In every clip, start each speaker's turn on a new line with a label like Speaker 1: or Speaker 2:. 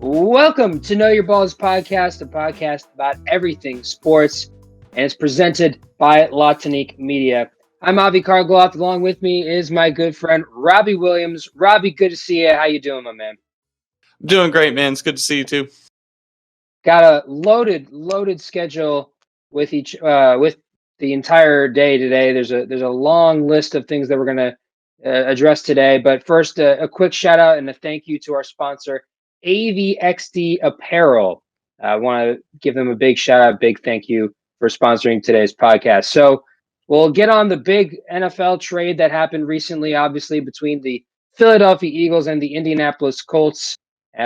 Speaker 1: Welcome to Know Your Balls podcast, a podcast about everything sports, and it's presented by Latinique Media. I'm Avi Carr-Gloth. Along with me is my good friend Robbie Williams. Robbie, good to see you. How you doing, my man?
Speaker 2: Doing great, man. It's good to see you too.
Speaker 1: Got a loaded schedule with with the entire day today. There's a long list of things that we're gonna address today. But first, a quick shout out and a thank you to our sponsor, AVXD Apparel. I want to give them a big shout out, big thank you for sponsoring today's podcast. So we'll get on the big NFL trade that happened recently, obviously between the Philadelphia Eagles and the Indianapolis Colts.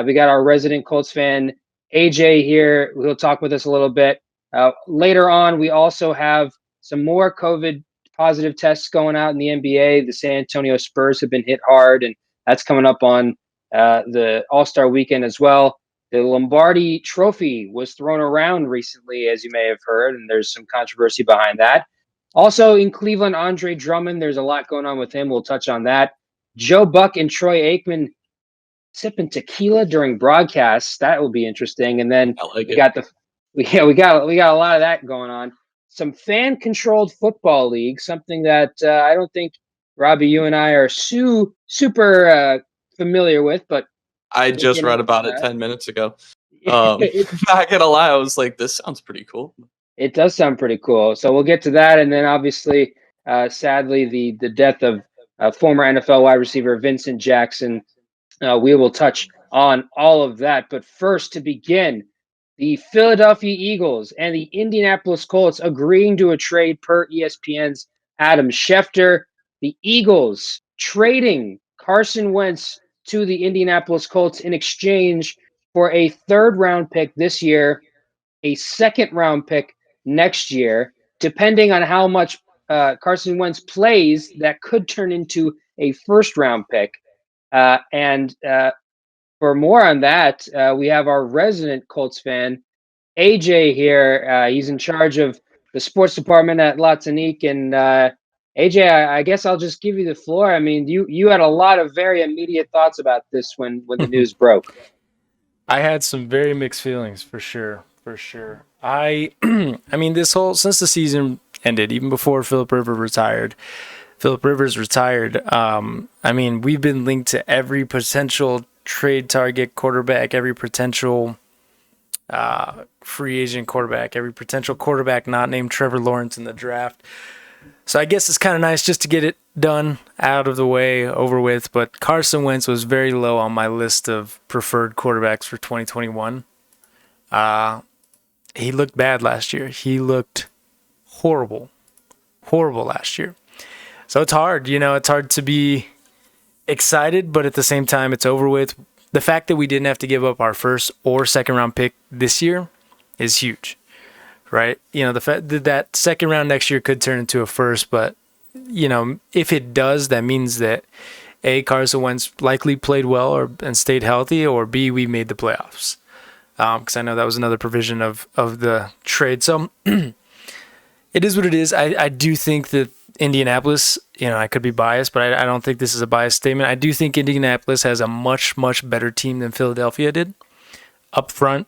Speaker 1: We got our resident Colts fan, AJ here. He'll talk with us a little bit. Later on, we also have some more COVID positive tests going out in the NBA. The San Antonio Spurs have been hit hard, and that's coming up on the All-Star weekend as well. The Lombardi Trophy was thrown around recently, as you may have heard, and there's some controversy behind that. Also in Cleveland, Andre Drummond, there's a lot going on with him. We'll touch on that. Joe Buck and Troy Aikman sipping tequila during broadcasts. That will be interesting. And then we got a lot of that going on. Some fan-controlled football league, something that I don't think Robbie, you and I are super familiar with, but
Speaker 2: I just read about it 10 minutes ago. Not gonna lie, I was like, this sounds pretty cool.
Speaker 1: It does sound pretty cool. So we'll get to that, and then obviously, sadly, the death of former NFL wide receiver Vincent Jackson. We will touch on all of that. But first, to begin, the Philadelphia Eagles and the Indianapolis Colts agreeing to a trade per ESPN's Adam Schefter. The Eagles trading Carson Wentz to the Indianapolis Colts in exchange for a third-round pick this year, a second-round pick next year, depending on how much Carson Wentz plays, that could turn into a first-round pick. And for more on that, we have our resident Colts fan, AJ here. He's in charge of the sports department at Latinique. And AJ, I guess I'll just give you the floor. I mean, you had a lot of very immediate thoughts about this when the news broke.
Speaker 3: I had some very mixed feelings for sure. I mean, since the season ended, even before Philip Rivers retired. I mean, we've been linked to every potential trade target quarterback, every potential free agent quarterback, every potential quarterback not named Trevor Lawrence in the draft. So I guess it's kind of nice just to get it done, out of the way, over with. But Carson Wentz was very low on my list of preferred quarterbacks for 2021. He looked bad last year. He looked horrible last year. So it's hard, it's hard to be excited, but at the same time, it's over with. The fact that we didn't have to give up our first or second round pick this year is huge, right? The fact that second round next year could turn into a first, but, if it does, that means that A, Carson Wentz likely played well and stayed healthy, or B, we made the playoffs. Because I know that was another provision of the trade. So it is what it is. I do think that Indianapolis, I could be biased, but I don't think this is a biased statement. I do think Indianapolis has a much, much better team than Philadelphia did up front.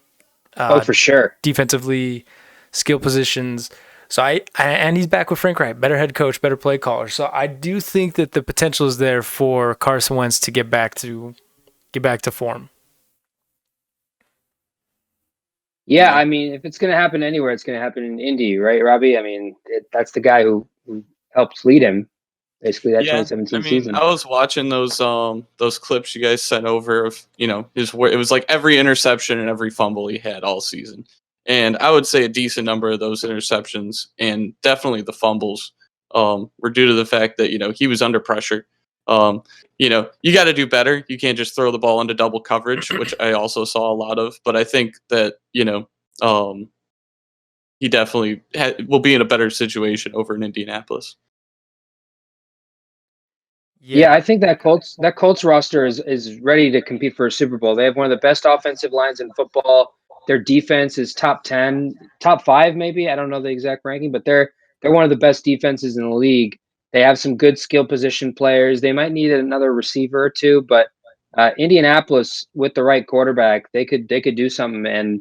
Speaker 1: For sure.
Speaker 3: Defensively, skill positions. So and he's back with Frank Reich, better head coach, better play caller. So I do think that the potential is there for Carson Wentz to get back to form.
Speaker 1: Yeah, I mean, if it's going to happen anywhere, it's going to happen in Indy, right, Robbie? I mean, that's the guy who helped lead him, basically, that 2017 season.
Speaker 2: I was watching those clips you guys sent over of, it was like every interception and every fumble he had all season. And I would say a decent number of those interceptions and definitely the fumbles were due to the fact that, he was under pressure. You got to do better. You can't just throw the ball into double coverage, which I also saw a lot of. But I think that, he definitely will be in a better situation over in Indianapolis.
Speaker 1: Yeah, I think that Colts roster is ready to compete for a Super Bowl. They have one of the best offensive lines in football. Their defense is top 10, top 5 maybe. I don't know the exact ranking, but they're one of the best defenses in the league. They have some good skill position players. They might need another receiver or two, but Indianapolis with the right quarterback, they could do something. And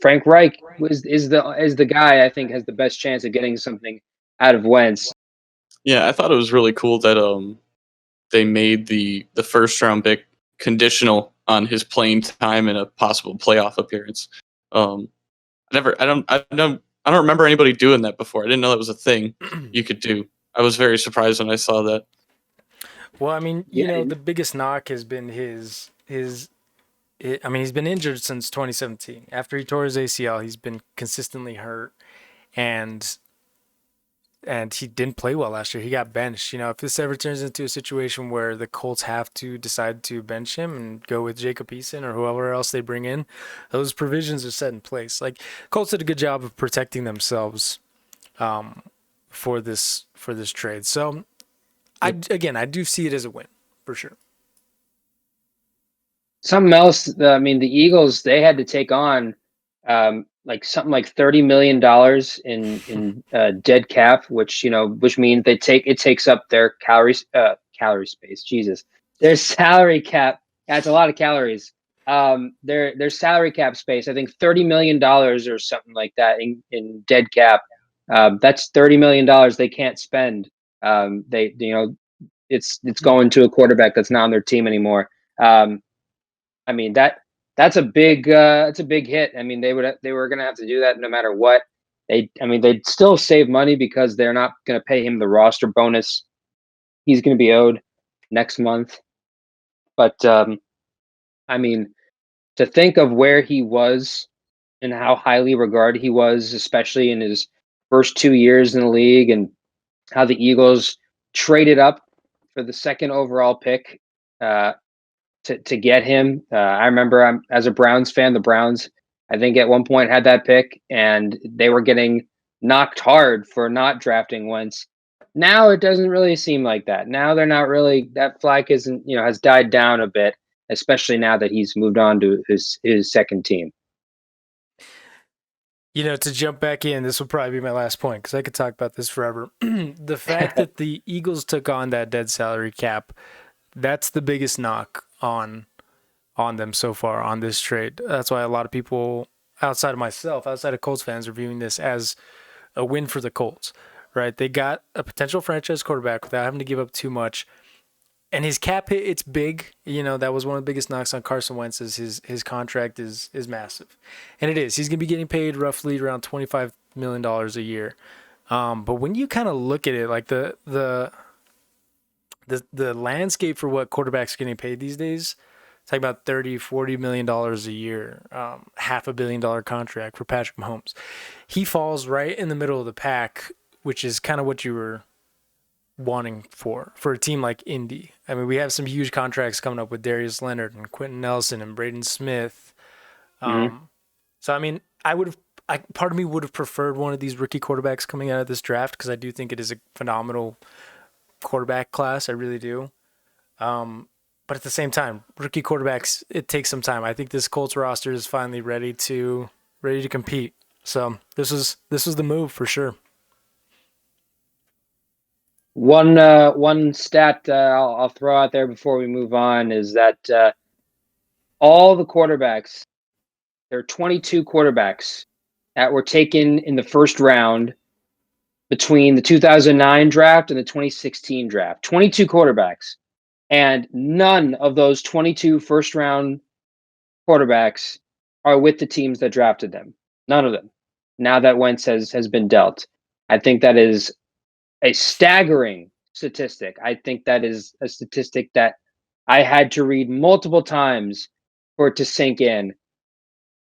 Speaker 1: Frank Reich is the guy I think has the best chance of getting something out of Wentz.
Speaker 2: Yeah, I thought it was really cool that they made the first round pick conditional on his playing time in a possible playoff appearance. I don't remember anybody doing that before. I didn't know that was a thing you could do. I was very surprised when I saw that.
Speaker 3: Well, I mean, the biggest knock has been he's been injured since 2017. After he tore his ACL, he's been consistently hurt, and he didn't play well last year. He got benched. If this ever turns into a situation where the Colts have to decide to bench him and go with Jacob Eason or whoever else they bring in, those provisions are set in place. Like, Colts did a good job of protecting themselves for this trade. So, I do see it as a win for sure.
Speaker 1: Something else, the Eagles, they had to take on something like $30 million in dead cap, which means it takes up their calorie space. Jesus, their salary cap. That's a lot of calories. Their salary cap space. I think $30 million or something like that in dead cap. That's $30 million they can't spend. It's going to a quarterback that's not on their team anymore. That's a big hit. They were going to have to do that no matter what. They'd still save money because they're not going to pay him the roster bonus he's going to be owed next month. But to think of where he was and how highly regarded he was, especially in his first 2 years in the league, and how the Eagles traded up for the second overall pick to get him. I remember as a Browns fan, the Browns, I think at one point had that pick, and they were getting knocked hard for not drafting Wentz. Now it doesn't really seem like that. Now they're not really, that flag isn't, has died down a bit, especially now that he's moved on to his second team.
Speaker 3: To jump back in, this will probably be my last point because I could talk about this forever. The fact that the Eagles took on that dead salary cap, that's the biggest knock on them so far on this trade. That's why a lot of people outside of Colts fans, are viewing this as a win for the Colts, right? They got a potential franchise quarterback without having to give up too much. And his cap hit, it's big. That was one of the biggest knocks on Carson Wentz is his contract is massive. And it is. He's going to be getting paid roughly around $25 million a year. But when you kind of look at it, like the landscape for what quarterbacks are getting paid these days, talking about $30-40 million a year, $500 million contract for Patrick Mahomes. He falls right in the middle of the pack, which is kind of what you were wanting for a team like Indy. We have some huge contracts coming up with Darius Leonard and Quentin Nelson and Braden Smith. So part of me would have preferred one of these rookie quarterbacks coming out of this draft because I do think it is a phenomenal quarterback class. I really do. But at the same time, rookie quarterbacks, it takes some time. I think this Colts roster is finally ready to compete. So this was the move for sure.
Speaker 1: One stat I'll throw out there before we move on is that all the quarterbacks, there are 22 quarterbacks that were taken in the first round between the 2009 draft and the 2016 draft. 22 quarterbacks. And none of those 22 first-round quarterbacks are with the teams that drafted them. None of them. Now that Wentz has been dealt. I think that is a staggering statistic. I think that is a statistic that I had to read multiple times for it to sink in.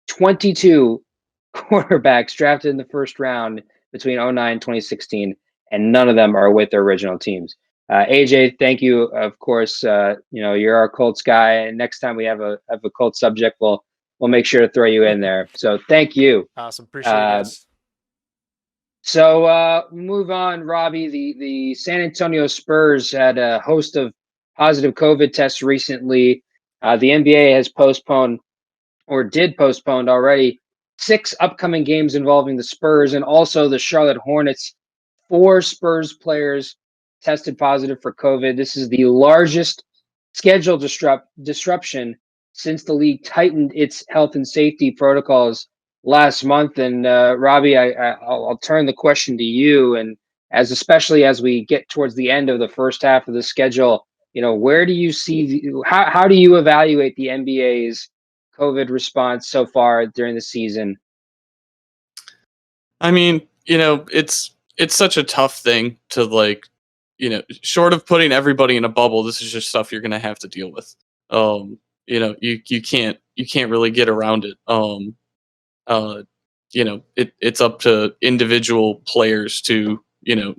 Speaker 1: 22 quarterbacks drafted in the first round between 2009 and 2016, and none of them are with their original teams. AJ, thank you. Of course, you're our Colts guy. And next time we have a Colts subject, we'll make sure to throw you in there. So thank you.
Speaker 3: Awesome. Appreciate it.
Speaker 1: So move on, Robbie. The San Antonio Spurs had a host of positive COVID tests recently. The NBA has postponed already 6 upcoming games involving the Spurs and also the Charlotte Hornets. 4 Spurs players tested positive for COVID. This is the largest schedule disruption since the league tightened its health and safety protocols last month. And Robbie, I'll turn the question to you, and especially as we get towards the end of the first half of the schedule, where do you see how do you evaluate the NBA's COVID response so far during the season?
Speaker 2: I mean, it's such a tough thing to short of putting everybody in a bubble, this is just stuff you're gonna have to deal with. You can't really get around it. It's up to individual players to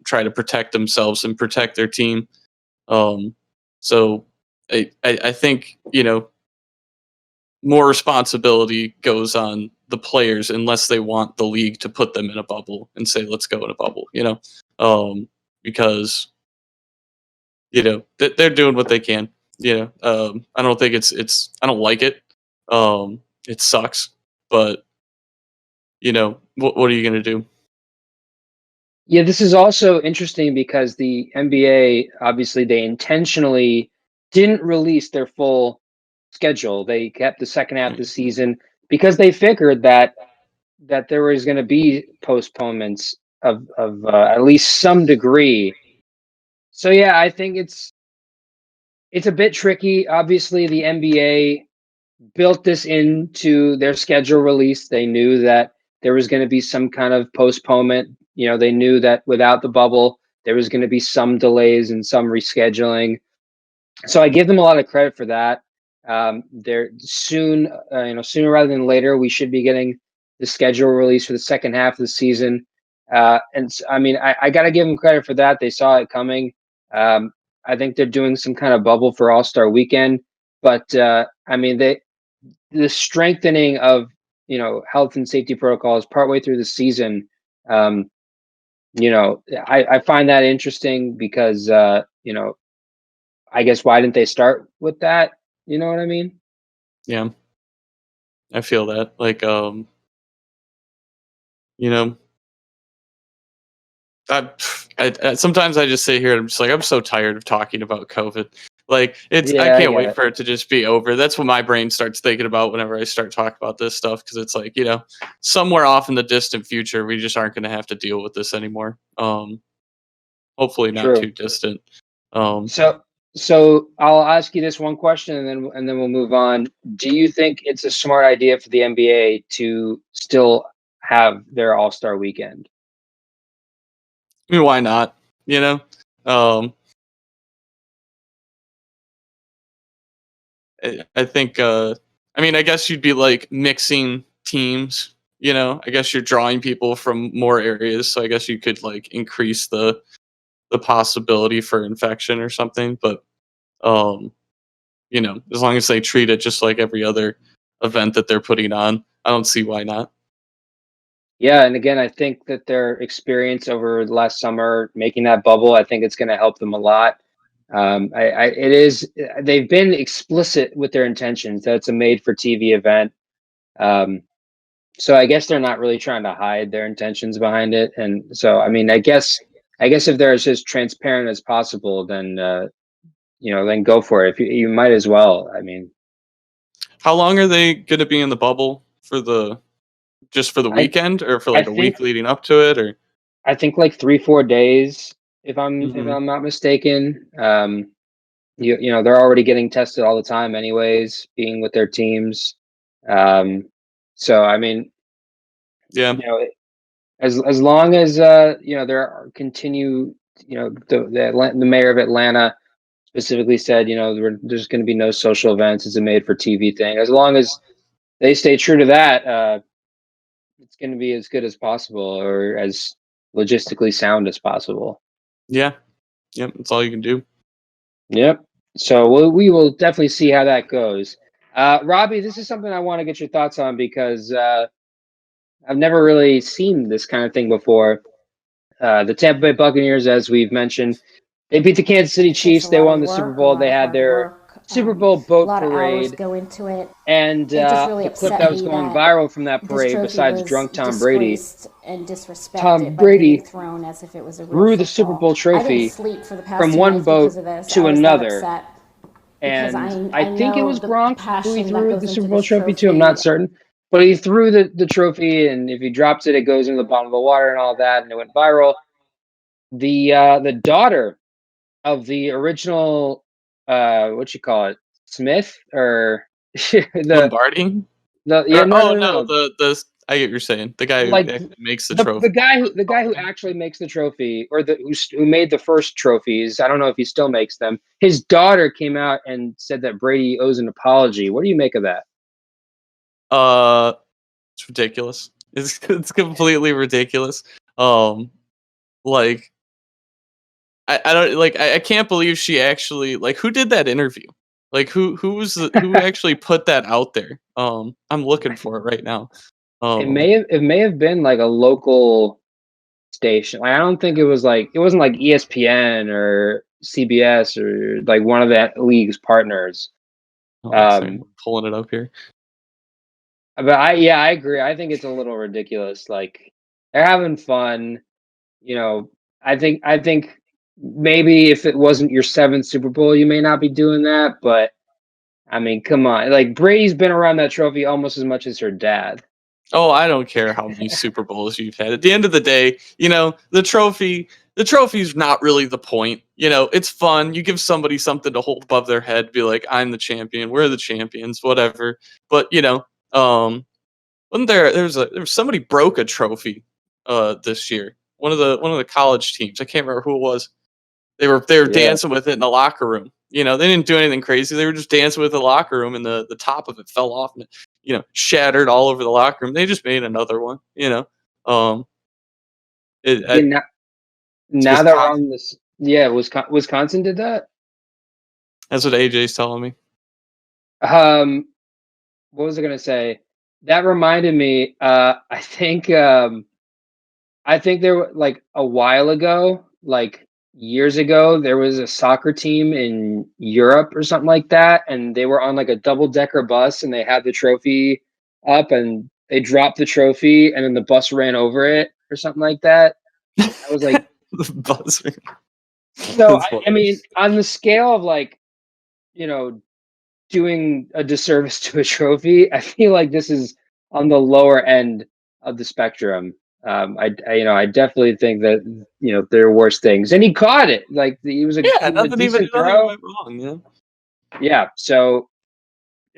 Speaker 2: try to protect themselves and protect their team. So I think more responsibility goes on the players unless they want the league to put them in a bubble and say let's go in a bubble. Because they're doing what they can. I don't think it's I don't like it. It sucks, but what are you gonna do?
Speaker 1: Yeah, this is also interesting because the NBA, obviously, they intentionally didn't release their full schedule. They kept the second half of the season because they figured that there was going to be postponements of at least some degree. So yeah, I think it's a bit tricky. Obviously, the NBA built this into their schedule release. They knew that there was going to be some kind of postponement. They knew that without the bubble, there was going to be some delays and some rescheduling. So I give them a lot of credit for that. They're soon, sooner rather than later, we should be getting the schedule release for the second half of the season. I mean, I got to give them credit for that. They saw it coming. I think they're doing some kind of bubble for All-Star Weekend, but I mean, the strengthening of health and safety protocols partway through the season. I find that interesting because I guess why didn't they start with that? You know what I mean?
Speaker 2: Yeah, I feel that. I sometimes I just sit here and I'm just like, I'm so tired of talking about COVID. I can't wait for it to just be over. That's what my brain starts thinking about whenever I start talking about this stuff, because it's like, somewhere off in the distant future, we just aren't going to have to deal with this anymore. Hopefully not too distant.
Speaker 1: So I'll ask you this one question, and then we'll move on. Do you think it's a smart idea for the NBA to still have their All-Star Weekend?
Speaker 2: I mean, why not? I think. I mean, I guess you'd be mixing teams. I guess you're drawing people from more areas, so I guess you could increase the possibility for infection or something. But as long as they treat it just like every other event that they're putting on, I don't see why not.
Speaker 1: Yeah, and again, I think that their experience over the last summer making that bubble, I think it's going to help them a lot. They've been explicit with their intentions that it's a made-for-TV event. So I guess they're not really trying to hide their intentions behind it. And so, I mean, I guess if they're as transparent as possible, then then go for it. If you might as well. I mean,
Speaker 2: how long are they going to be in the bubble for just for the weekend, or for a week leading up to it? Or
Speaker 1: I think 3-4 days, if I'm not mistaken. They're already getting tested all the time, anyways, being with their teams. So I mean,
Speaker 2: yeah,
Speaker 1: as long as there are continue, the mayor of Atlanta specifically said, there's going to be no social events. It's a made-for-TV thing. As long as they stay true to that, it's going to be as good as possible, or as logistically sound as possible.
Speaker 2: Yeah. Yep. That's all you can do.
Speaker 1: Yep. So we will definitely see how that goes. Robbie, this is something I want to get your thoughts on, because I've never really seen this kind of thing before. The Tampa Bay Buccaneers, as we've mentioned, they beat the Kansas City Chiefs. They won the Super Bowl. They had their Super Bowl boat parade.
Speaker 4: Go into it.
Speaker 1: And
Speaker 4: really
Speaker 1: the clip that was going viral from that parade, besides drunk Tom Brady,
Speaker 4: Tom Brady thrown as if it was a
Speaker 1: threw the Super Bowl trophy from one boat to another.
Speaker 4: Because
Speaker 1: And
Speaker 4: I
Speaker 1: I think it
Speaker 4: know
Speaker 1: was
Speaker 4: the
Speaker 1: Gronk who he
Speaker 4: passion that
Speaker 1: threw
Speaker 4: goes
Speaker 1: the
Speaker 4: into
Speaker 1: Super Bowl
Speaker 4: this
Speaker 1: trophy to. I'm not certain, but he threw the trophy, and if he drops it, it goes into the bottom of the water and all that, and it went viral. The daughter of the original, what you call it, Smith, or the
Speaker 2: Lombardi?
Speaker 1: yeah,
Speaker 2: Or
Speaker 1: no.
Speaker 2: the I get what you're saying. The guy who
Speaker 1: Like
Speaker 2: actually makes the
Speaker 1: the
Speaker 2: trophy.
Speaker 1: the guy who actually makes the trophy, or who made the first trophies. I don't know if he still makes them. His daughter came out and said that Brady owes an apology. What do you make of that?
Speaker 2: It's ridiculous. It's completely ridiculous. Like I don't like I can't believe she actually like who did that interview? Like who actually put that out there? I'm looking for it right now.
Speaker 1: It may have been like a local station. Like, I don't think it wasn't like ESPN or CBS or like one of that league's partners.
Speaker 2: Sorry, I'm pulling it up here.
Speaker 1: But I agree. I think it's a little ridiculous. Like, they're having fun. You know, I think maybe if it wasn't your seventh Super Bowl, you may not be doing that. But I mean, come on. Like, Brady's been around that trophy almost as much as her dad.
Speaker 2: Oh, I don't care how many Super Bowls you've had. At the end of the day, the trophy's not really the point. It's fun. You give somebody something to hold above their head, be like, I'm the champion, we're the champions, whatever. But wasn't there was somebody broke a trophy this year. One of the college teams. I can't remember who it was. They were
Speaker 1: Yeah.
Speaker 2: dancing with it in the locker room. They didn't do anything crazy. They were just dancing with the locker room, and the top of it fell off and shattered all over the locker room. They just made another one. Um,
Speaker 1: Yeah,
Speaker 2: it's
Speaker 1: now that we're
Speaker 2: Wisconsin.
Speaker 1: on this, yeah, Wisconsin did that.
Speaker 2: That's what AJ's telling me.
Speaker 1: What was I gonna say? That reminded me. I think there were like a while ago, like years ago, there was a soccer team in Europe or something like that, and they were on like a double-decker bus, and they had the trophy up, and they dropped the trophy, and then the bus ran over it or something like that. I was like,
Speaker 2: The buzzer.
Speaker 1: so
Speaker 2: That's
Speaker 1: I
Speaker 2: funny.
Speaker 1: mean, on the scale of like, you know, doing a disservice to a trophy, I feel like this is on the lower end of the spectrum. I definitely think that there are worse things, and he caught it. Like he was
Speaker 2: Yeah,
Speaker 1: a
Speaker 2: nothing even
Speaker 1: decent
Speaker 2: nothing
Speaker 1: throw.
Speaker 2: went wrong.
Speaker 1: Yeah. So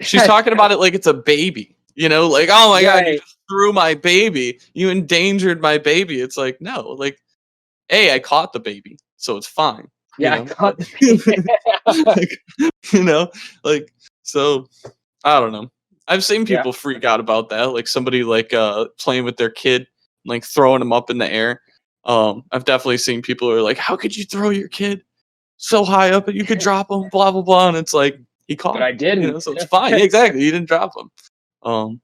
Speaker 2: She's talking about it like it's a baby. Like, oh my god, you
Speaker 1: right.
Speaker 2: just threw my baby. You endangered my baby. It's like, no, like, I caught the baby, so it's fine.
Speaker 1: Yeah, I caught
Speaker 2: But like, you know, like, so I don't know. I've seen
Speaker 1: yeah.
Speaker 2: people freak out about that, like somebody like playing with their kid, like throwing him up in the air. I've definitely seen people who are like, how could you throw your kid so high up and you could drop him, blah blah blah, and it's like he
Speaker 1: But
Speaker 2: caught
Speaker 1: I
Speaker 2: him,
Speaker 1: didn't.
Speaker 2: so it's fine. Yeah, exactly, you didn't drop him. And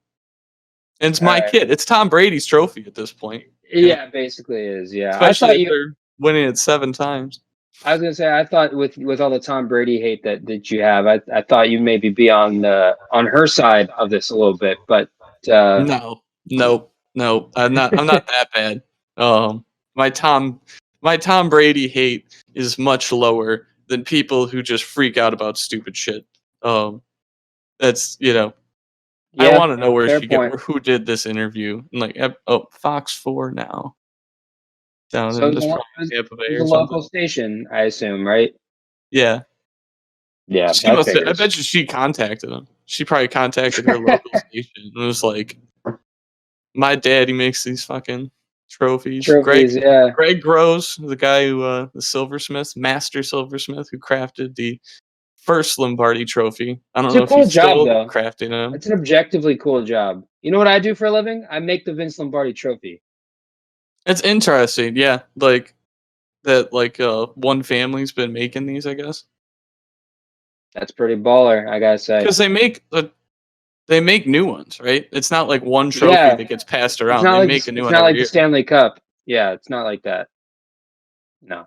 Speaker 2: it's
Speaker 1: All
Speaker 2: my
Speaker 1: right.
Speaker 2: kid. It's Tom Brady's trophy at this point.
Speaker 1: Yeah, basically is. Yeah, I
Speaker 2: Especially
Speaker 1: thought
Speaker 2: if
Speaker 1: you.
Speaker 2: they're winning it 7 times.
Speaker 1: I was gonna say, I thought with all the Tom Brady hate that you have, I thought you maybe be on her side of this a little bit, but
Speaker 2: No, nope, nope. I'm not that bad. Um, my Tom, my Tom Brady hate is much lower than people who just freak out about stupid shit. That's I
Speaker 1: yeah,
Speaker 2: want to know
Speaker 1: fair point.
Speaker 2: who did this interview. Like, Fox 4 now down
Speaker 1: So
Speaker 2: in
Speaker 1: it
Speaker 2: just
Speaker 1: was,
Speaker 2: probably Tampa
Speaker 1: it
Speaker 2: Bay
Speaker 1: was
Speaker 2: or
Speaker 1: a
Speaker 2: something.
Speaker 1: local station, I assume, right?
Speaker 2: Yeah,
Speaker 1: Yeah,
Speaker 2: she
Speaker 1: that
Speaker 2: must. I
Speaker 1: figures.
Speaker 2: bet you she contacted him. She probably contacted her local station and was like, my daddy makes these fucking trophies.
Speaker 1: Trophies, yeah.
Speaker 2: Greg Groves, the guy who the silversmith, master silversmith, who crafted the first Lombardi Trophy. I don't
Speaker 1: It's a
Speaker 2: know if
Speaker 1: cool
Speaker 2: he's
Speaker 1: job,
Speaker 2: still
Speaker 1: though.
Speaker 2: crafting them.
Speaker 1: It's an objectively cool job. You know what I do for a living? I make the Vince Lombardi Trophy.
Speaker 2: It's interesting, yeah. Like that, like one family's been making these, I guess,
Speaker 1: That's pretty baller, I gotta say.
Speaker 2: because they make new ones, right? It's not like one trophy
Speaker 1: Yeah,
Speaker 2: that gets passed around. They make a new
Speaker 1: it's
Speaker 2: one
Speaker 1: not
Speaker 2: every
Speaker 1: like the
Speaker 2: year.
Speaker 1: Stanley Cup. Yeah, it's not like that. No. All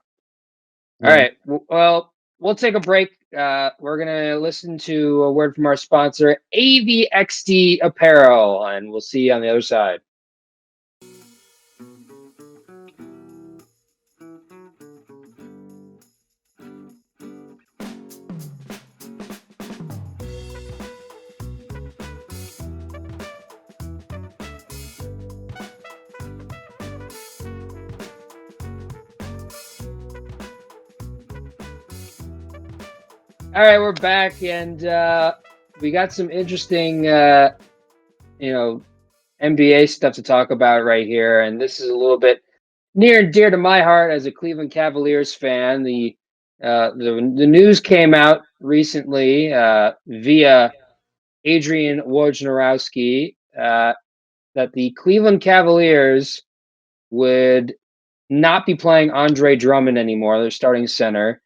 Speaker 2: Yeah.
Speaker 1: right. Well, we'll take a break. We're going to listen to a word from our sponsor, AVXD Apparel, and we'll see you on the other side. All right, we're back, and we got some interesting, NBA stuff to talk about right here. And this is a little bit near and dear to my heart as a Cleveland Cavaliers fan. The news came out recently via Adrian Wojnarowski that the Cleveland Cavaliers would not be playing Andre Drummond anymore, their starting center.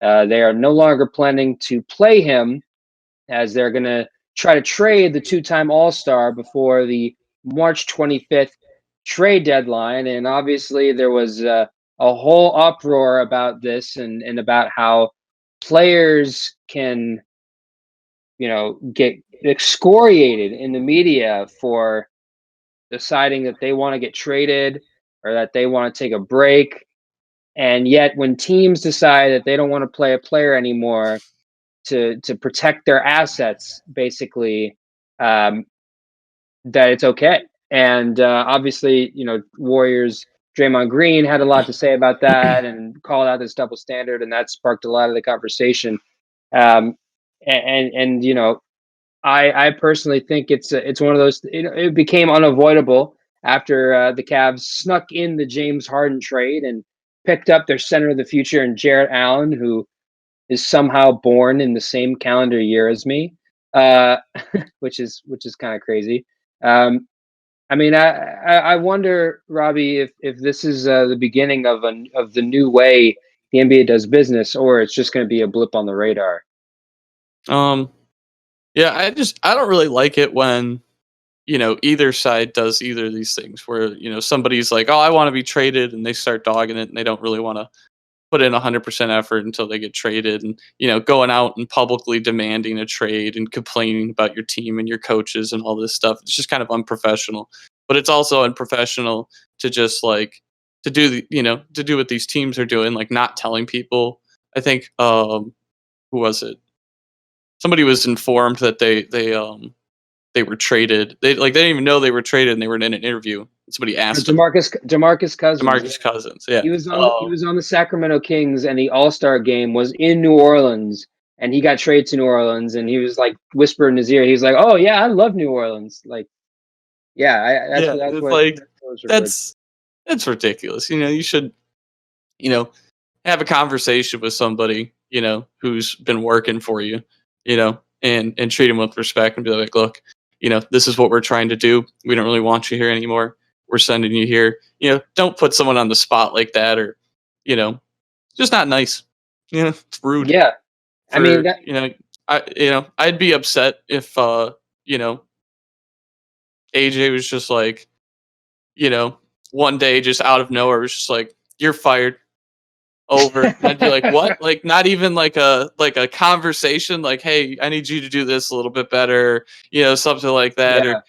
Speaker 1: They are no longer planning to play him, as they're going to try to trade the two-time All-Star before the March 25th trade deadline. And obviously there was a whole uproar about this and about how players can, get excoriated in the media for deciding that they want to get traded or that they want to take a break. And yet when teams decide that they don't want to play a player anymore to protect their assets, basically, that it's okay. And obviously, Warriors Draymond Green had a lot to say about that and called out this double standard, and that sparked a lot of the conversation. I personally think it's one of those. It became unavoidable after the Cavs snuck in the James Harden trade and picked up their center of the future and Jarrett Allen, who is somehow born in the same calendar year as me, which is kind of crazy. I wonder, Robbie, if this is the beginning of the new way the NBA does business, or it's just going to be a blip on the radar.
Speaker 2: Yeah, I don't really like it when, either side does either of these things where, somebody's like, oh, I want to be traded, and they start dogging it and they don't really want to put in 100% effort until they get traded, and, going out and publicly demanding a trade and complaining about your team and your coaches and all this stuff. It's just kind of unprofessional, but it's also unprofessional to just to do what these teams are doing, like not telling people. I think, who was it? Somebody was informed that they were traded. They didn't even know they were traded, and they were in an interview. Somebody asked them.
Speaker 1: DeMarcus Cousins.
Speaker 2: DeMarcus Cousins. Yeah,
Speaker 1: he was on the Sacramento Kings, and the All-Star game was in New Orleans, and he got traded to New Orleans, and he was like whispering in his ear. He's like, "Oh yeah, I love New Orleans." Like, yeah,
Speaker 2: that's ridiculous. You should, have a conversation with somebody, who's been working for you, and treat them with respect and be like, look, this is what we're trying to do. We don't really want you here anymore. We're sending you here. Don't put someone on the spot like that, or, just not nice. It's rude.
Speaker 1: Yeah.
Speaker 2: I'd be upset if, AJ was just like, one day just out of nowhere was just like, you're fired. Over. And I'd be like, what? Like, not even like a conversation, like, hey, I need you to do this a little bit better, something like that.
Speaker 1: Yeah.
Speaker 2: Or,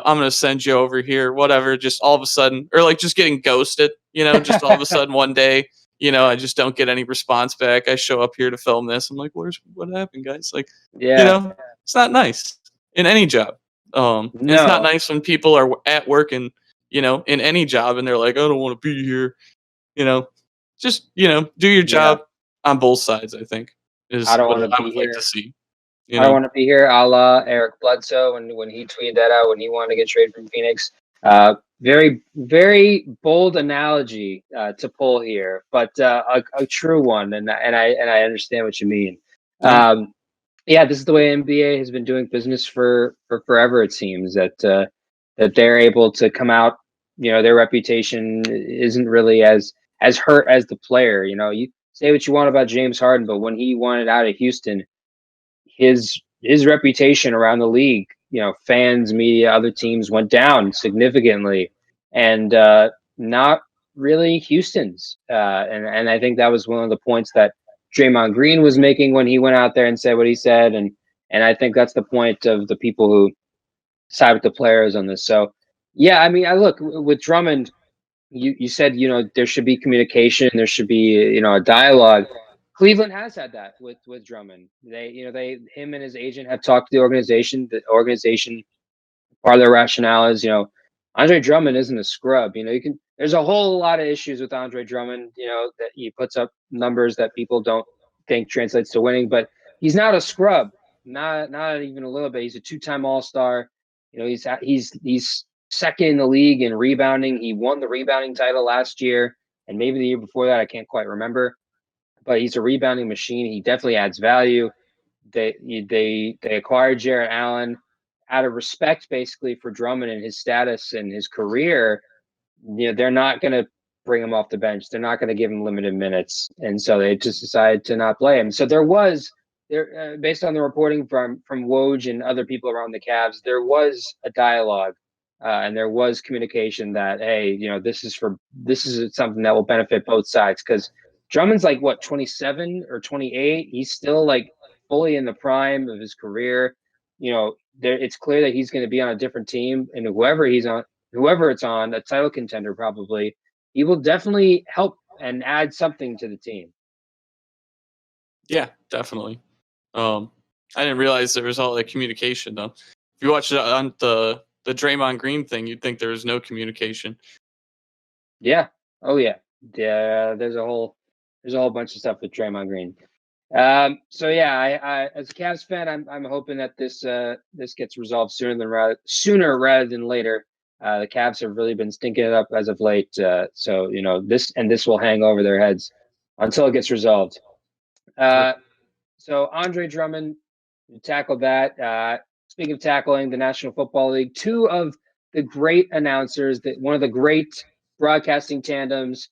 Speaker 2: I'm gonna send you over here, whatever, just all of a sudden, or like just getting ghosted, just all of a sudden one day, I just don't get any response back. I show up here to film this. I'm like, what happened, guys? Like, it's not nice in any job. And it's not nice when people are at work and, in any job, and they're like, I don't want to be here, just, do your job on both sides, I think, is what I would like to see.
Speaker 1: I don't want to be here, a la Eric Bledsoe when he tweeted that out when he wanted to get traded from Phoenix. Very, very bold analogy to pull here, but a true one, and I understand what you mean. This is the way NBA has been doing business for forever. It seems that they're able to come out. Their reputation isn't really as hurt as the player. You say what you want about James Harden, but when he wanted out of Houston, his reputation around the league, fans, media, other teams went down significantly, and not really Houston's. And I think that was one of the points that Draymond Green was making when he went out there and said what he said, and I think that's the point of the people who side with the players on this. So, yeah, I look with Drummond. You said, there should be communication, there should be, a dialogue. Cleveland has had that with Drummond. Him and his agent have talked to the organization. The organization, part of their rationale is, Andre Drummond isn't a scrub. There's a whole lot of issues with Andre Drummond, that he puts up numbers that people don't think translates to winning. But he's not a scrub, not even a little bit. He's a 2-time All-Star. You know, he's second in the league in rebounding. He won the rebounding title last year, and maybe the year before that. I can't quite remember. But he's a rebounding machine. He definitely adds value. They acquired Jarrett Allen out of respect, basically, for Drummond and his status and his career. You know, they're not going to bring him off the bench. They're not going to give him limited minutes, and so they just decided to not play him. So based on the reporting from Woj and other people around the Cavs, there was a dialogue, and there was communication that, hey, you know, this is something that will benefit both sides, because Drummond's like, what, 27 or 28? He's still like fully in the prime of his career. You know, it's clear that he's going to be on a different team, and whoever it's on, a title contender probably, he will definitely help and add something to the team.
Speaker 2: Yeah, definitely. I didn't realize there was all that communication though. If you watch it on the Draymond Green thing, you'd think there was no communication.
Speaker 1: Yeah. Oh yeah. Yeah. There's a whole bunch of stuff with Draymond Green. So yeah, I as a Cavs fan, I'm hoping that this gets resolved sooner rather than later. The Cavs have really been stinking it up as of late. So you know, this will hang over their heads until it gets resolved. So Andre Drummond tackled that. Speaking of tackling, the National Football League, two of the great announcers, one of the great broadcasting tandems,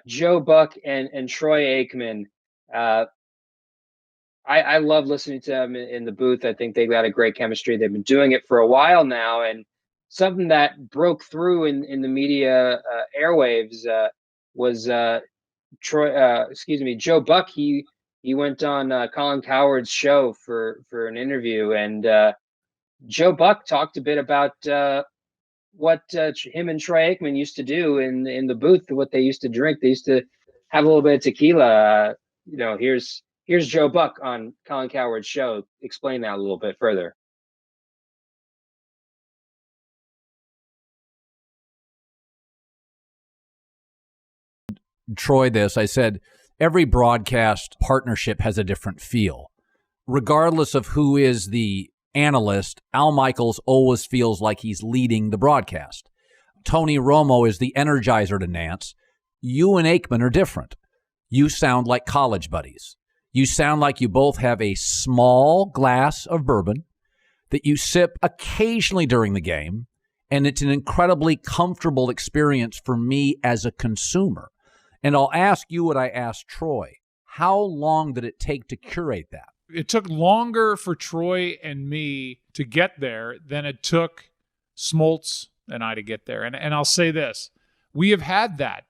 Speaker 1: Joe Buck and Troy Aikman. I love listening to them in the booth. I think they've got a great chemistry. They've been doing it for a while now, and something that broke through in the media airwaves was Joe Buck. He went on Colin Cowherd's show for an interview, and Joe Buck talked a bit about what him and Troy Aikman used to do in the booth, what they used to drink. They used to have a little bit of tequila. You know, here's Joe Buck on Colin Cowherd's show. Explain that a little bit further.
Speaker 5: Troy this. I said, every broadcast partnership has a different feel. Regardless of who is the analyst, Al Michaels always feels like he's leading the broadcast. Tony Romo is the energizer to Nance. You and Aikman are different. You sound like college buddies. You sound like you both have a small glass of bourbon that you sip occasionally during the game, and it's an incredibly comfortable experience for me as a consumer. And I'll ask you what I asked Troy. How long did it take to curate that?
Speaker 6: It took longer for Troy and me to get there than it took Smoltz and I to get there. And I'll say this. We have had that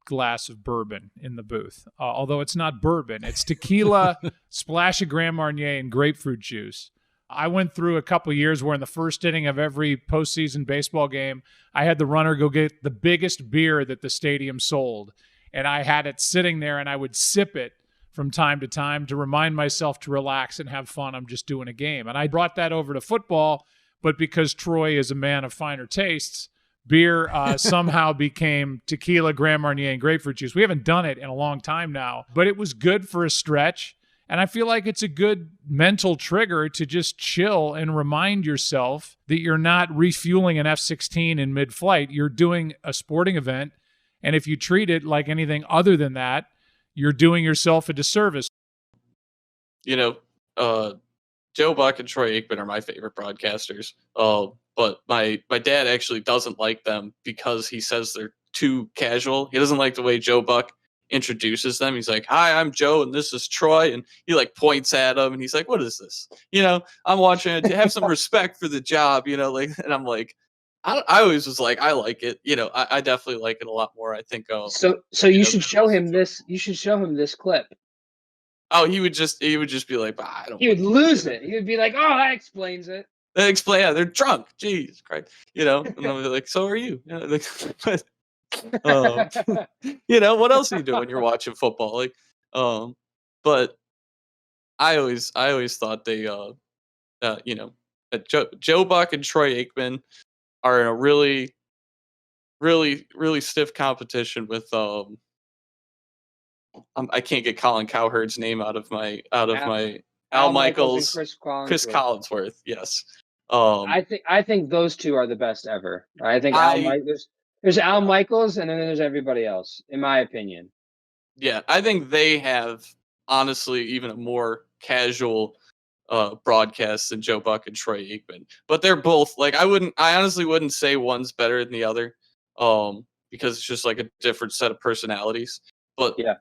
Speaker 6: glass of bourbon in the booth, although it's not bourbon. It's tequila, splash of Grand Marnier, and grapefruit juice. I went through a couple years where in the first inning of every postseason baseball game, I had the runner go get the biggest beer that the stadium sold. And I had it sitting there, and I would sip it from time to time to remind myself to relax and have fun. I'm just doing a game. And I brought that over to football, but because Troy is a man of finer tastes, beer somehow became tequila, Grand Marnier, and grapefruit juice. We haven't done it in a long time now, but it was good for a stretch. And I feel like it's a good mental trigger to just chill and remind yourself that you're not refueling an F-16 in mid-flight. You're doing a sporting event. And if you treat it like anything other than that, you're doing yourself a disservice.
Speaker 2: You know, Joe Buck and Troy Aikman are my favorite broadcasters. But my dad actually doesn't like them because he says they're too casual. He doesn't like the way Joe Buck introduces them. He's like, "Hi, I'm Joe, and this is Troy," and he like points at him, and he's like, "What is this? You know, I'm watching it to have some respect for the job." You know, like, and I'm like, I always was like, I like it. You know, I definitely like it a lot more. I think.
Speaker 1: So you should show him this. You should show him this clip.
Speaker 2: Oh, he would just be like, I don't.
Speaker 1: He would lose it. He would be like, "Oh, that explains it."
Speaker 2: They explain. Yeah, they're drunk. Jeez Christ. You know, and I'll be like, "So are you?" You know, like, you know, what else are you doing when you're watching football? Like, but I always thought they, you know, that Joe Buck and Troy Aikman are in a really, really, really stiff competition with I can't get Colin Cowherd's name out of my Al
Speaker 1: Michaels and
Speaker 2: Michaels,
Speaker 1: Chris
Speaker 2: Chris
Speaker 1: Collinsworth.
Speaker 2: Collinsworth. Yes.
Speaker 1: I think those two are the best ever. I think
Speaker 2: I
Speaker 1: there's Al Michaels and then there's everybody else, in my opinion.
Speaker 2: Yeah, I think they have honestly even a more casual broadcast than Joe Buck and Troy Aikman. But they're both like I honestly wouldn't say one's better than the other, because it's just like a different set of personalities. But
Speaker 1: Yeah.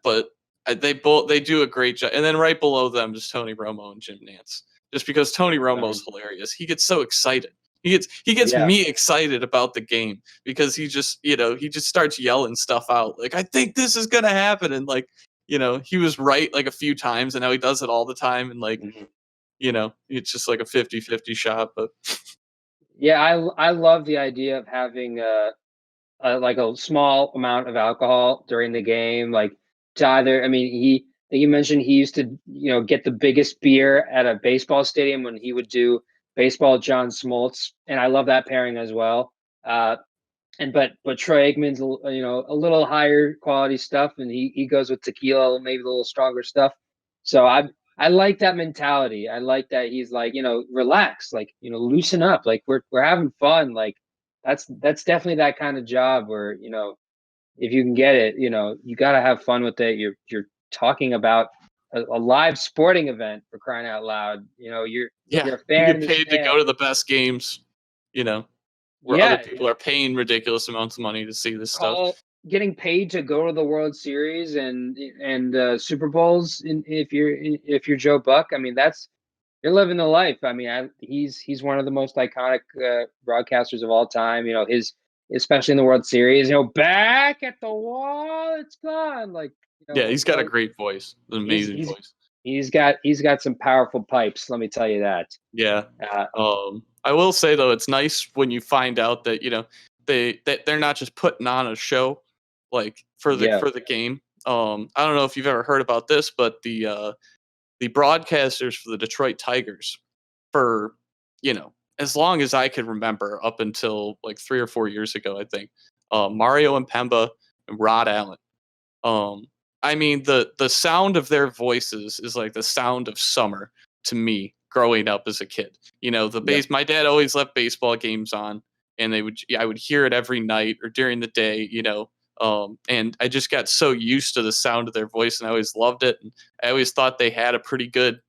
Speaker 2: they do a great job. And then right below them is Tony Romo and Jim Nantz. Just because Tony Romo's hilarious, he gets so excited. He gets me excited about the game because he just starts yelling stuff out like I think this is gonna happen, and like he was right like a few times and now he does it all the time, and like it's just like a 50-50 shot. But
Speaker 1: yeah, I love the idea of having like a small amount of alcohol during the game, like to either. I mean, you mentioned he used to get the biggest beer at a baseball stadium when he would do baseball John Smoltz, and I love that pairing as well. But Troy Aikman's a little higher quality stuff, and he goes with tequila, maybe a little stronger stuff. So I like that mentality. I like that he's like relax, like loosen up, like we're having fun. Like that's definitely that kind of job where if you can get it, you got to have fun with it. You're talking about a live sporting event, for crying out loud. You're a fan.
Speaker 2: You get paid to go to the best games. Where other people are paying ridiculous amounts of money to see this stuff.
Speaker 1: Getting paid to go to the World Series and Super Bowls, if you're Joe Buck, I mean you're living the life. I mean, he's one of the most iconic broadcasters of all time. Especially in the World Series. Back at the wall, it's gone. Like
Speaker 2: he's got a great voice, an amazing voice.
Speaker 1: He's got some powerful pipes. Let me tell you that.
Speaker 2: Yeah. I will say though, it's nice when you find out that they're not just putting on a show like for the game. I don't know if you've ever heard about this, but the broadcasters for the Detroit Tigers for as long as I can remember, up until like 3 or 4 years ago, I think Mario Impemba and Rod Allen. I mean the sound of their voices is like the sound of summer to me growing up as a kid. My dad always left baseball games on, and I would hear it every night or during the day, and I just got so used to the sound of their voice, and I always loved it. And I always thought they had a pretty good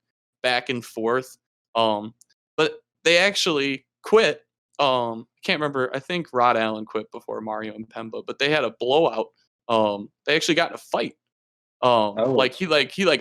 Speaker 2: back and forth. But they actually quit. Can't remember. I think Rod Allen quit before Mario Impemba, but they had a blowout. They actually got in a fight. Like he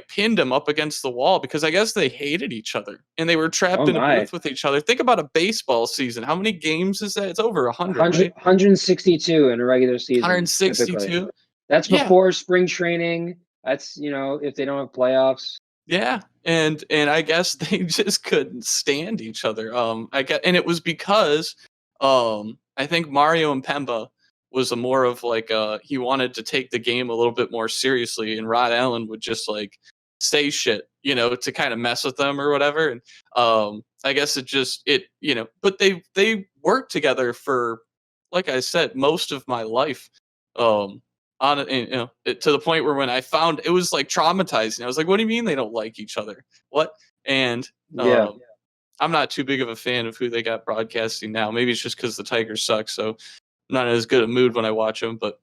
Speaker 2: pinned him up against the wall because I guess they hated each other and they were trapped in a booth with each other. Think about a baseball season. How many games is that? It's over 100, right?
Speaker 1: 162 in a regular season.
Speaker 2: 162.
Speaker 1: Typically. That's before spring training. That's if they don't have playoffs.
Speaker 2: Yeah, and I guess they just couldn't stand each other. And it was because I think Mario Impemba was more of like he wanted to take the game a little bit more seriously, and Rod Allen would just like say shit, to kind of mess with them or whatever. And I guess but they worked together for, like I said, most of my life. To the point where when I found it was like traumatizing. I was like, what do you mean they don't like each other? What? And I'm not too big of a fan of who they got broadcasting now. Maybe it's just because the Tigers suck, so I'm not in as good a mood when I watch them. But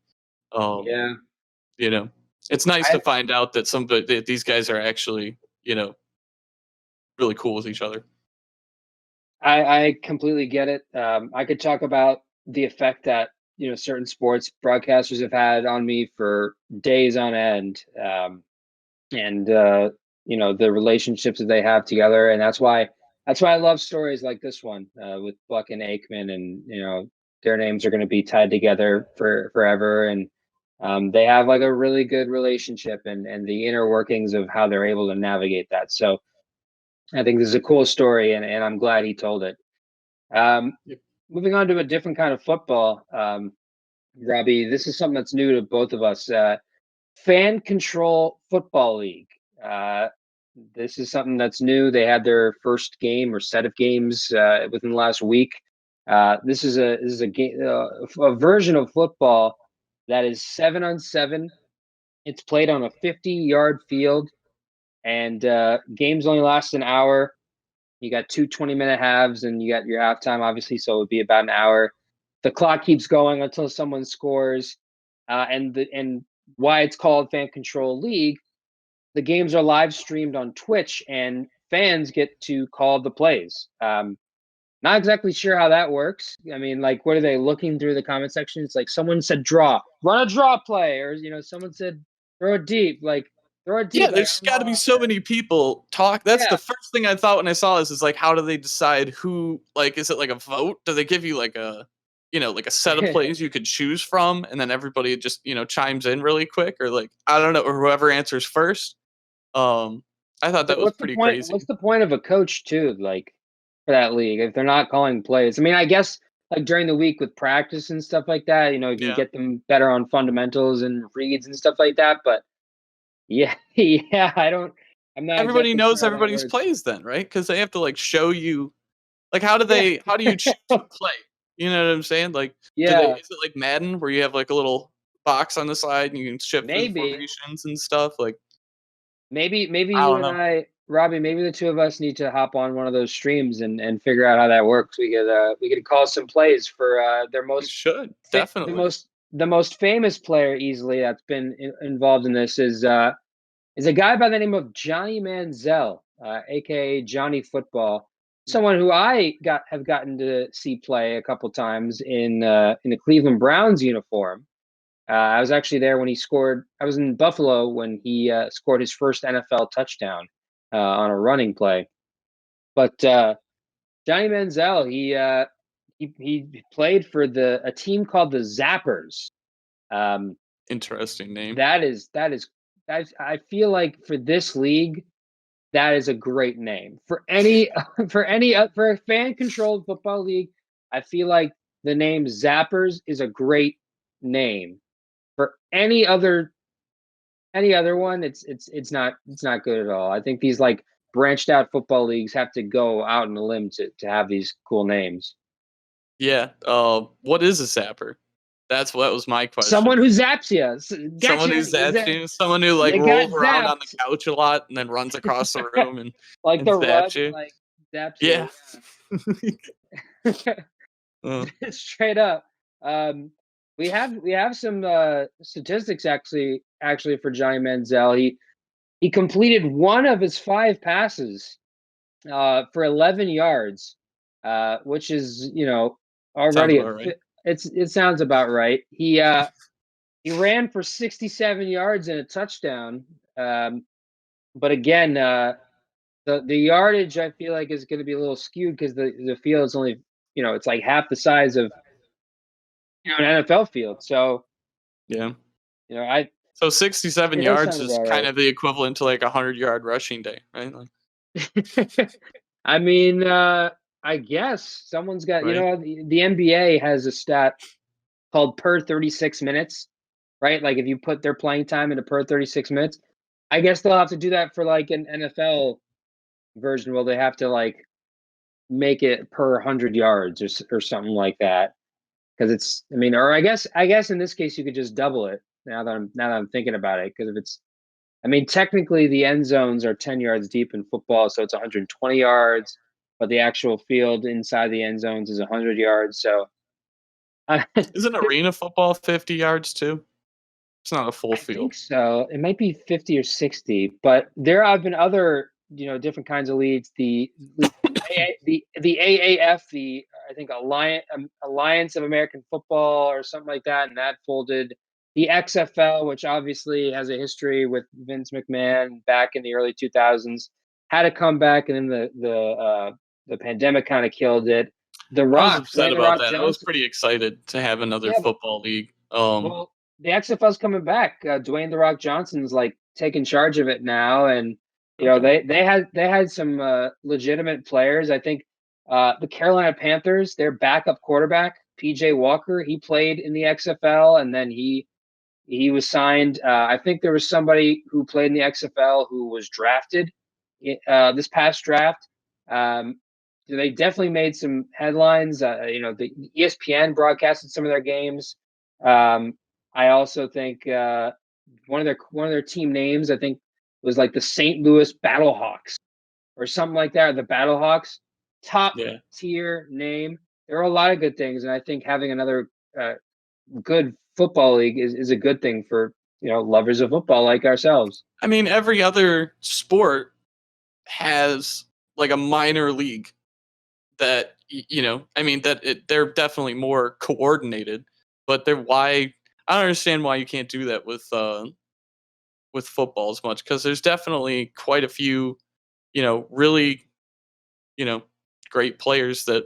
Speaker 2: it's nice to find out that these guys are actually really cool with each other.
Speaker 1: I completely get it. I could talk about the effect that certain sports broadcasters have had on me for days on end, and the relationships that they have together, and that's why I love stories like this one with Buck and Aikman, and their names are going to be tied together forever, and they have like a really good relationship, and the inner workings of how they're able to navigate that. So I think this is a cool story, and I'm glad he told it. Moving on to a different kind of football, Robbie, this is something that's new to both of us. Fan Control Football League. This is something that's new. They had their first game or set of games within the last week. This is a game, a version of football that is 7-on-7. It's played on a 50-yard field, and games only last an hour. You got 2 20-minute halves, and you got your halftime, obviously, so it would be about an hour. The clock keeps going until someone scores, and why it's called Fan Control League, the games are live streamed on Twitch, and fans get to call the plays. Not exactly sure how that works. I mean, like, what are they looking through the comment section? It's like someone said draw, run a draw play, or someone said throw it deep, like throw it deep.
Speaker 2: Yeah,
Speaker 1: like,
Speaker 2: there's got to be so many people talk. That's the first thing I thought when I saw this is like, how do they decide who? Like, is it like a vote? Do they give you like a, like a set of plays you could choose from, and then everybody just chimes in really quick, or like I don't know, or whoever answers first. I thought that was pretty crazy.
Speaker 1: What's the point of a coach too? Like, for that league, if they're not calling plays. I mean, I guess like during the week with practice and stuff like that, you can get them better on fundamentals and reads and stuff like that. But yeah, I'm not.
Speaker 2: Everybody
Speaker 1: exactly
Speaker 2: knows
Speaker 1: sure how that
Speaker 2: everybody's
Speaker 1: works.
Speaker 2: plays then, right? Because they have to like show you, like how do you choose to play? You know what I'm saying? Like, is it like Madden where you have like a little box on the side and you can shift through formations and stuff? Like,
Speaker 1: maybe you and I, Robbie, maybe the two of us need to hop on one of those streams and figure out how that works. We could call some plays for their most
Speaker 2: definitely
Speaker 1: the most famous player easily that's been involved in this is a guy by the name of Johnny Manziel, aka Johnny Football. Someone who I have gotten to see play a couple times in the Cleveland Browns uniform. I was actually there when he scored. I was in Buffalo when he scored his first NFL touchdown on a running play. But Johnny Manziel, he played for a team called the Zappers.
Speaker 2: Interesting name.
Speaker 1: I feel like for this league, that is a great name for a fan-controlled football league. I feel like the name Zappers is a great name. For any other one, it's not good at all. I think these like branched out football leagues have to go out on a limb to have these cool names.
Speaker 2: Yeah. What is a zapper? That was my question.
Speaker 1: Someone who zaps you. Gotcha.
Speaker 2: Someone who zaps you. Someone who like rolls around on the couch a lot and then runs across the room and
Speaker 1: like
Speaker 2: and
Speaker 1: the
Speaker 2: zaps
Speaker 1: rug,
Speaker 2: you.
Speaker 1: like zaps
Speaker 2: Yeah.
Speaker 1: You. Straight up. We have some statistics actually for Johnny Manziel. He completed one of his 5 passes for 11 yards, which is already
Speaker 2: right.
Speaker 1: it sounds about right. He ran for 67 yards and a touchdown. But again, the yardage I feel like is going to be a little skewed because the field is only it's like half the size of an NFL field. So
Speaker 2: yeah,
Speaker 1: so
Speaker 2: 67 yards is kind of the equivalent to like a 100-yard rushing day, right? Like,
Speaker 1: I mean, I guess someone's got the NBA has a stat called per 36 minutes, right? Like if you put their playing time into per 36 minutes, I guess they'll have to do that for like an NFL version where they have to like make it per 100 yards or something like that. Because or I guess in this case you could just double it now that I'm thinking about it. Because if it's, technically the end zones are 10 yards deep in football, so it's 120 yards, but the actual field inside the end zones is 100 yards. So
Speaker 2: isn't arena football 50 yards too? It's not a full field.
Speaker 1: I think so. It might be 50 or 60, but there have been other different kinds of leagues. The AAF, I think Alliance of American Football or something like that, and that folded. The XFL, which obviously has a history with Vince McMahon back in the early 2000s, had a comeback, and then the pandemic kind of killed it. The Rock,
Speaker 2: I was upset about that. I was pretty excited to have another football league.
Speaker 1: Well, the XFL's coming back. Dwayne "The Rock" Johnson's like taking charge of it now, and they had some legitimate players. I think the Carolina Panthers, their backup quarterback PJ Walker, he played in the XFL, and then he was signed. I think there was somebody who played in the XFL who was drafted this past draft. They definitely made some headlines. The ESPN broadcasted some of their games. I also think one of their team names, I think was like the St. Louis Battlehawks or something like that. The Battlehawks, top tier name. There are a lot of good things, and I think having another good football league is a good thing for lovers of football like ourselves.
Speaker 2: I mean, every other sport has like a minor league that they're definitely more coordinated, but I don't understand why you can't do that with football as much, because there's definitely quite a few really great players that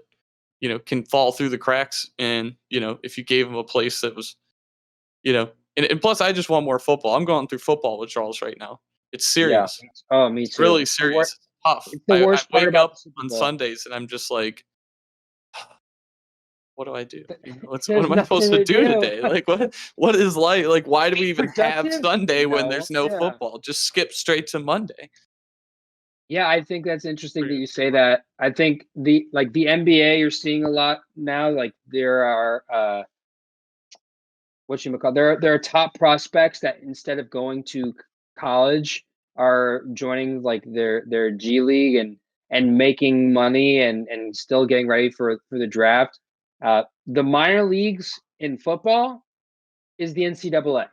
Speaker 2: can fall through the cracks, and if you gave them a place that was and plus I just want more football. I'm going through football withdrawals right now. It's serious.
Speaker 1: Yeah. Oh, me too.
Speaker 2: It's really serious. It's tough.
Speaker 1: It's the worst
Speaker 2: I
Speaker 1: part
Speaker 2: wake
Speaker 1: about
Speaker 2: up
Speaker 1: the Super
Speaker 2: on
Speaker 1: Bowl.
Speaker 2: Sundays and I'm just like, what do I do? What
Speaker 1: There's
Speaker 2: am I supposed
Speaker 1: nothing
Speaker 2: to do today? Like, what is life? Like, why do we even have
Speaker 1: Productive?
Speaker 2: Sunday when there's no
Speaker 1: Yeah.
Speaker 2: football? Just skip straight to Monday.
Speaker 1: Yeah, I think that's interesting that you say that. I think the NBA, you're seeing a lot now. Like there are there are top prospects that instead of going to college are joining like their G League and making money and still getting ready for the draft. The minor leagues in football is the NCAA.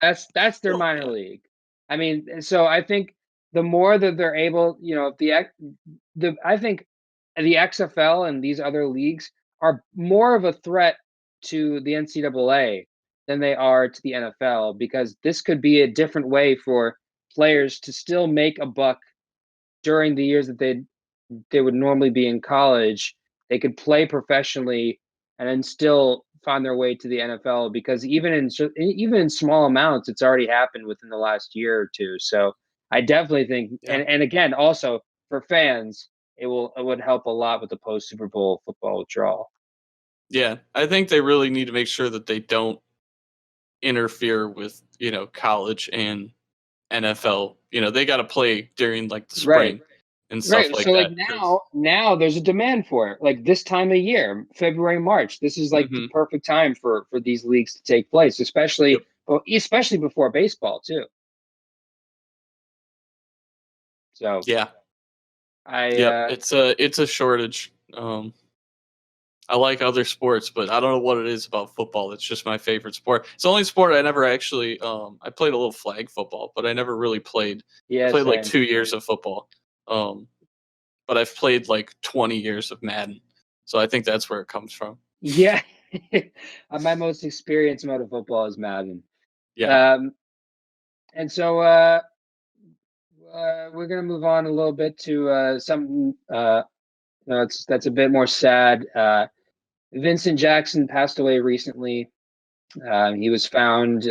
Speaker 1: That's their minor league. I mean, so I think the more that they're able, I think the XFL and these other leagues are more of a threat to the NCAA than they are to the NFL, because this could be a different way for players to still make a buck during the years that they would normally be in college. They could play professionally and then still find their way to the NFL, because even in small amounts, it's already happened within the last year or two. So I definitely think, and again, also for fans, it would help a lot with the post Super Bowl football withdrawal.
Speaker 2: Yeah, I think they really need to make sure that they don't interfere with college and NFL. They got to play during like the spring and stuff like
Speaker 1: so
Speaker 2: that.
Speaker 1: Like now there's a demand for it. Like this time of year, February, March, this is like the perfect time for these leagues to take place, especially before baseball too. So
Speaker 2: yeah, it's a shortage. I like other sports, but I don't know what it is about football. It's just my favorite sport. It's the only sport I never actually. I played a little flag football, but I never really played.
Speaker 1: Yeah,
Speaker 2: played like 2 years of football. But I've played like 20 years of Madden, so I think that's where it comes from.
Speaker 1: Yeah, my most experienced mode of football is Madden.
Speaker 2: Yeah.
Speaker 1: And so we're gonna move on a little bit to something. That's a bit more sad. Vincent Jackson passed away recently. He was found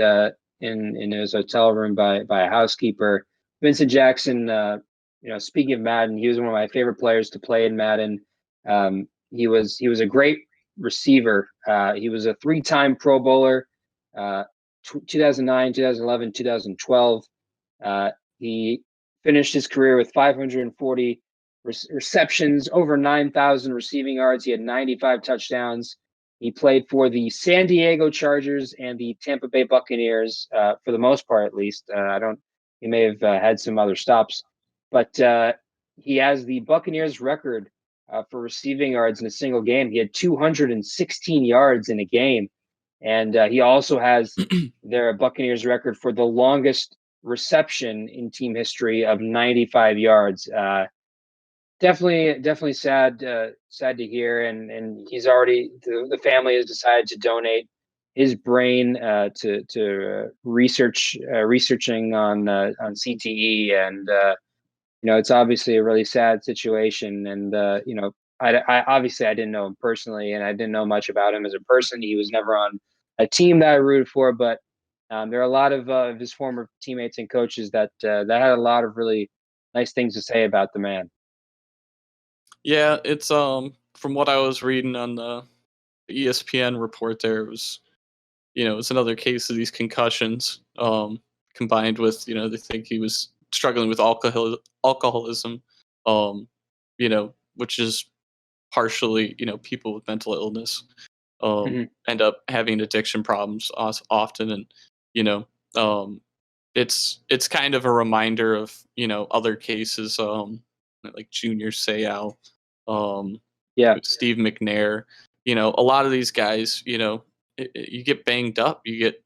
Speaker 1: in his hotel room by a housekeeper. Vincent Jackson, speaking of Madden, he was one of my favorite players to play in Madden. He was a great receiver. He was a 3-time Pro Bowler, 2009, 2011, 2012. He finished his career with 540 receptions, over 9,000 receiving yards. He had 95 touchdowns. He played for the San Diego Chargers and the Tampa Bay Buccaneers, for the most part, at least. He may have had some other stops, but he has the Buccaneers record for receiving yards in a single game. He had 216 yards in a game, and he also has their Buccaneers record for the longest reception in team history of 95 yards. Definitely sad to hear, and he's already the family has decided to donate his brain to researching on CTE, and it's obviously a really sad situation. And I obviously I didn't know him personally, and I didn't know much about him as a person. He was never on a team that I rooted for, but there are a lot of his former teammates and coaches that had a lot of really nice things to say about the man.
Speaker 2: Yeah, it's from what I was reading on the ESPN report, there it was it's another case of these concussions combined with they think he was struggling with alcoholism, which is partially people with mental illness end up having addiction problems often, and it's kind of a reminder of, other cases, like Junior Seau, Steve McNair, a lot of these guys, you get banged up, you get,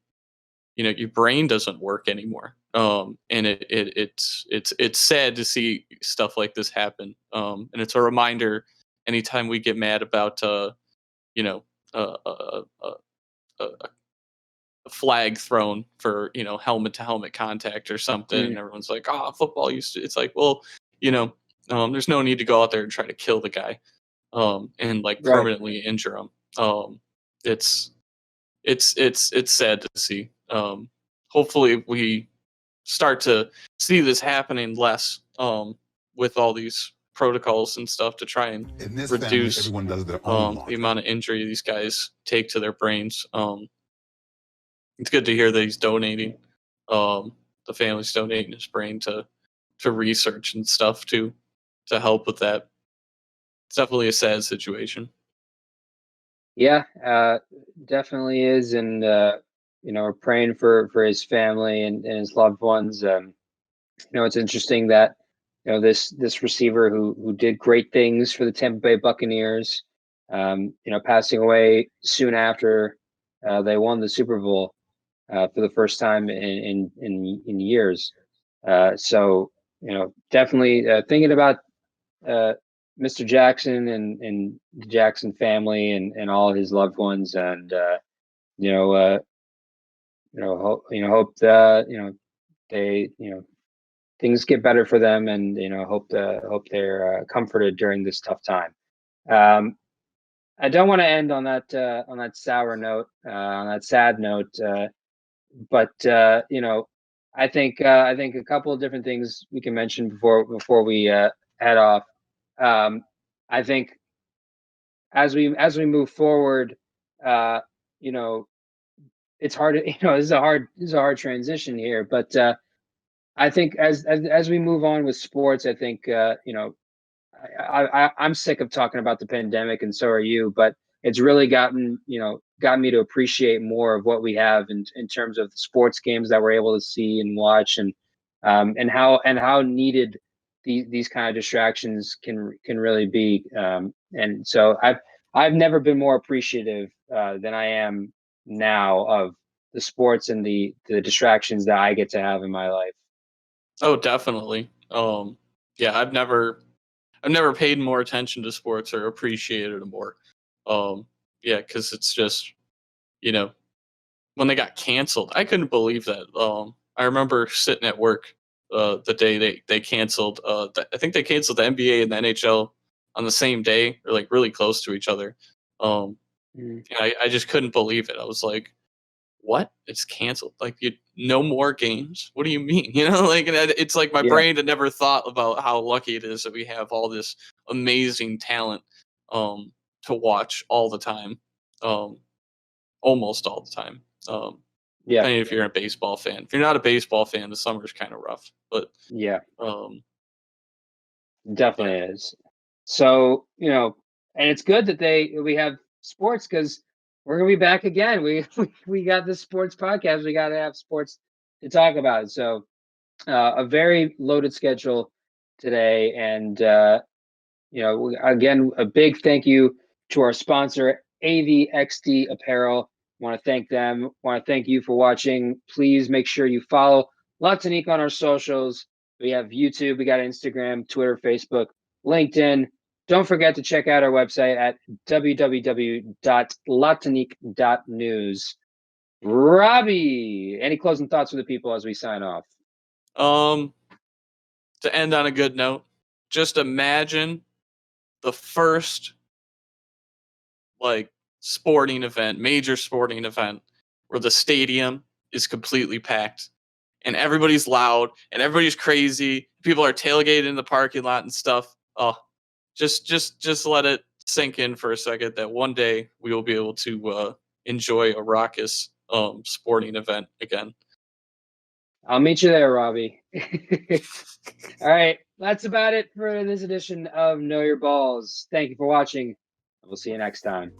Speaker 2: your brain doesn't work anymore. And it's sad to see stuff like this happen. And it's a reminder anytime we get mad about, you know, a, a, a, a flag thrown for, helmet to helmet contact or something. And everyone's like, football used to, it's like, well, there's no need to go out there and try to kill the guy, and like permanently injure him. It's sad to see. Hopefully we start to see this happening less, with all these protocols and stuff to try and reduce the amount of injury these guys take to their brains. It's good to hear that he's donating. The family's donating his brain to research and stuff to help with that. It's definitely a sad situation.
Speaker 1: Yeah, definitely is, and we're praying for his family and his loved ones. It's interesting that this receiver who did great things for the Tampa Bay Buccaneers, passing away soon after they won the Super Bowl for the first time in years. So definitely thinking about Mr. Jackson and the Jackson family and all his loved ones, and hope that they things get better for them, and hope they're comforted during this tough time. I don't want to end on that sour note, on that sad note, but I think a couple of different things we can mention before we head off. I think as we move forward, it's hard to, this is a hard transition here, but I think as we move on with sports, I think I'm sick of talking about the pandemic, and so are you, but it's really gotten me to appreciate more of what we have in terms of the sports games that we're able to see and watch, and how needed these kind of distractions can really be. And so I've never been more appreciative than I am now of the sports and the distractions that I get to have in my life.
Speaker 2: Oh, definitely. Yeah, I've never paid more attention to sports or appreciated it more. Yeah, because it's just, when they got canceled, I couldn't believe that. I remember sitting at work the day they canceled. I think they canceled the NBA and the NHL on the same day, or like really close to each other. I just couldn't believe it. I was like, what? It's canceled? Like, no more games? What do you mean? Like, it's like my brain had never thought about how lucky it is that we have all this amazing talent to watch all the time, almost all the time. Depending if you're a baseball fan. If you're not a baseball fan, the summer's kind of rough. But
Speaker 1: definitely is. So and it's good that we have sports, because we're gonna be back again. We got this sports podcast. We got to have sports to talk about. So a very loaded schedule today, and again, a big thank you to our sponsor, AVXD Apparel. Want to thank them. Want to thank you for watching. Please make sure you follow Latinique on our socials. We have YouTube, we got Instagram, Twitter, Facebook, LinkedIn. Don't forget to check out our website at www.latinique.news. Robbie, any closing thoughts for the people as we sign off?
Speaker 2: To end on a good note, just imagine the first major sporting event where the stadium is completely packed and everybody's loud and everybody's crazy. People are tailgating in the parking lot and stuff. Oh, just let it sink in for a second that one day we will be able to enjoy a raucous sporting event again.
Speaker 1: I'll meet you there, Robbie. All right, that's about it for this edition of Know Your Balls. Thank you for watching. We'll see you next time.